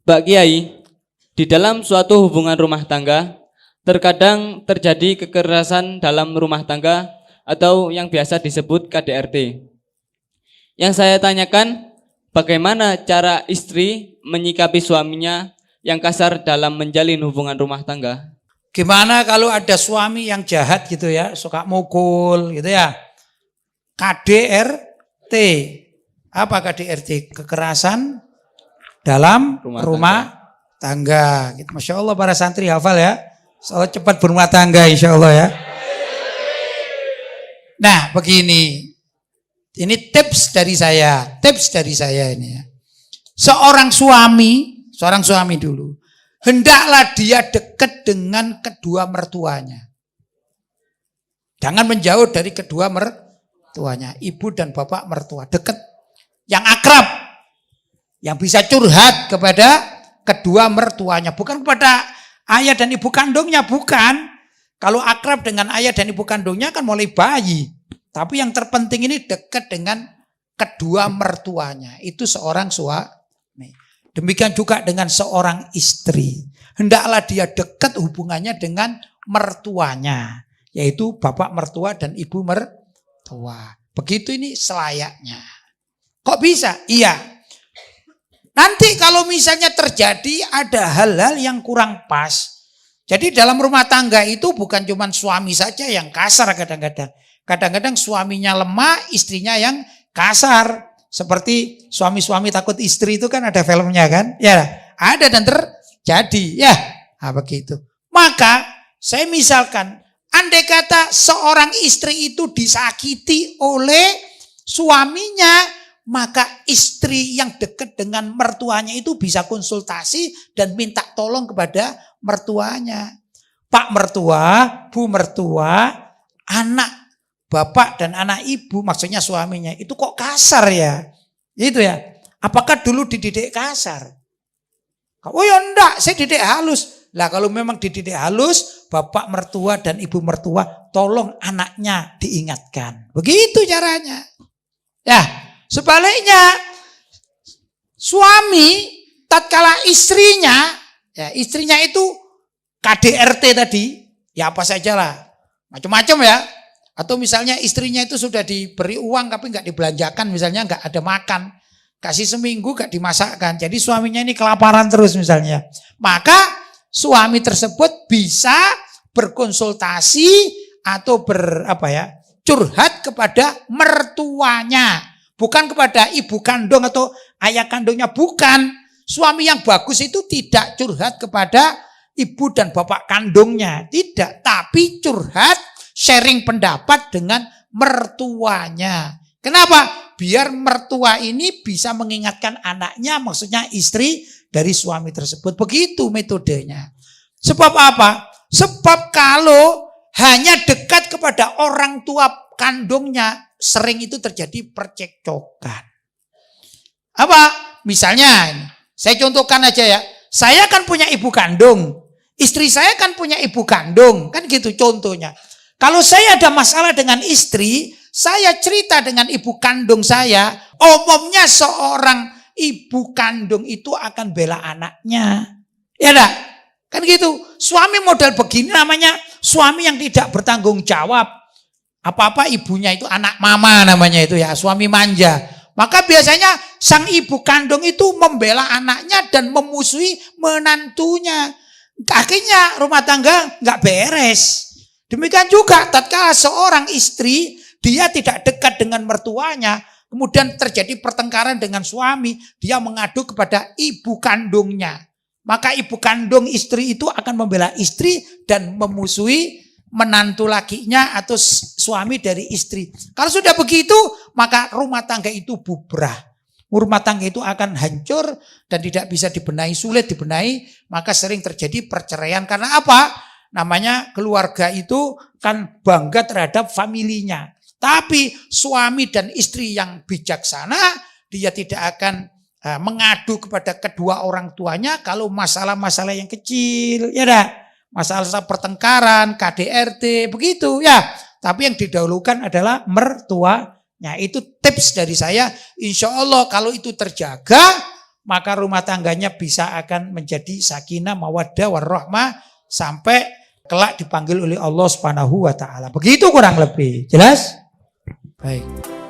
Pak Kiai, di dalam suatu hubungan rumah tangga, terkadang terjadi kekerasan dalam rumah tangga atau yang biasa disebut KDRT. Yang saya tanyakan, bagaimana cara istri menyikapi suaminya yang kasar dalam menjalin hubungan rumah tangga? Gimana kalau ada suami yang jahat gitu ya, suka mukul gitu ya. KDRT. Apa KDRT? Kekerasan dalam rumah tangga. Masya Allah para santri hafal ya. Soal cepat berumah tangga insya Allah ya. Nah begini. Ini tips dari saya ini ya. Seorang suami dulu. Hendaklah dia dekat dengan kedua mertuanya. Jangan menjauh dari kedua mertuanya. Ibu dan bapak mertua. Dekat. Yang akrab. Yang bisa curhat kepada kedua mertuanya. Bukan kepada ayah dan ibu kandungnya. Bukan. Kalau akrab dengan ayah dan ibu kandungnya kan mulai bayi. Tapi yang terpenting ini dekat dengan kedua mertuanya. Itu seorang suami. Demikian juga dengan seorang istri. Hendaklah dia dekat hubungannya dengan mertuanya. Yaitu bapak mertua dan ibu mertua. Begitu ini selayaknya. Kok bisa? Iya. Nanti kalau misalnya terjadi ada hal-hal yang kurang pas. Jadi dalam rumah tangga itu bukan cuma suami saja yang kasar kadang-kadang. Kadang-kadang suaminya lemah, istrinya yang kasar. Seperti suami-suami takut istri itu kan ada filmnya kan? Ya, ada dan terjadi. Ya, begitu. Maka saya misalkan, andai kata seorang istri itu disakiti oleh suaminya, maka istri yang dekat dengan mertuanya itu bisa konsultasi dan minta tolong kepada mertuanya. Pak mertua, bu mertua, anak bapak dan anak ibu, maksudnya suaminya, itu kok kasar ya? Itu ya. Apakah dulu dididik kasar? Oh ya enggak, saya didik halus. Lah kalau memang dididik halus, bapak mertua dan ibu mertua, tolong anaknya diingatkan. Begitu caranya. Ya, sebaliknya suami tatkala istrinya itu KDRT tadi, ya apa sajalah, macam-macam ya. Atau misalnya istrinya itu sudah diberi uang tapi nggak dibelanjakan, misalnya nggak ada makan, kasih seminggu nggak dimasakkan, jadi suaminya ini kelaparan terus misalnya. Maka suami tersebut bisa berkonsultasi atau curhat kepada mertuanya, bukan kepada ibu kandung atau ayah kandungnya, bukan. Suami yang bagus itu tidak curhat kepada ibu dan bapak kandungnya, tidak, tapi curhat sharing pendapat dengan mertuanya. Kenapa? Biar mertua ini bisa mengingatkan anaknya, maksudnya istri dari suami tersebut. Begitu metodenya. Sebab apa? Sebab kalau hanya dekat kepada orang tua kandungnya, sering itu terjadi percekcokan. Apa? Misalnya, saya contohkan aja ya. Saya kan punya ibu kandung. Istri saya kan punya ibu kandung. Kan gitu contohnya. Kalau saya ada masalah dengan istri, saya cerita dengan ibu kandung saya, umumnya seorang ibu kandung itu akan bela anaknya. Ya enggak? Kan gitu. Suami model begini namanya suami yang tidak bertanggung jawab. Apa-apa ibunya itu anak mama namanya itu ya, suami manja. Maka biasanya sang ibu kandung itu membela anaknya dan memusuhi menantunya. Akhirnya rumah tangga nggak beres. Demikian juga tatkala seorang istri dia tidak dekat dengan mertuanya, kemudian terjadi pertengkaran dengan suami, dia mengadu kepada ibu kandungnya. Maka ibu kandung istri itu akan membela istri dan memusuhi menantu lakinya atau suami dari istri. Kalau sudah begitu, maka rumah tangga itu bubrah. Rumah tangga itu akan hancur dan tidak bisa dibenahi, sulit dibenahi, maka sering terjadi perceraian. Karena apa? Namanya keluarga itu kan bangga terhadap familinya. Tapi suami dan istri yang bijaksana, dia tidak akan mengadu kepada kedua orang tuanya kalau masalah-masalah yang kecil. Ya dah, masalah pertengkaran, KDRT, begitu ya. Tapi yang didahulukan adalah mertuanya. Itu tips dari saya. Insya Allah kalau itu terjaga, maka rumah tangganya bisa akan menjadi sakinah, mawaddah, warahmah sampai kelak dipanggil oleh Allah Subhanahu wa taala. Begitu kurang lebih. Jelas? Baik.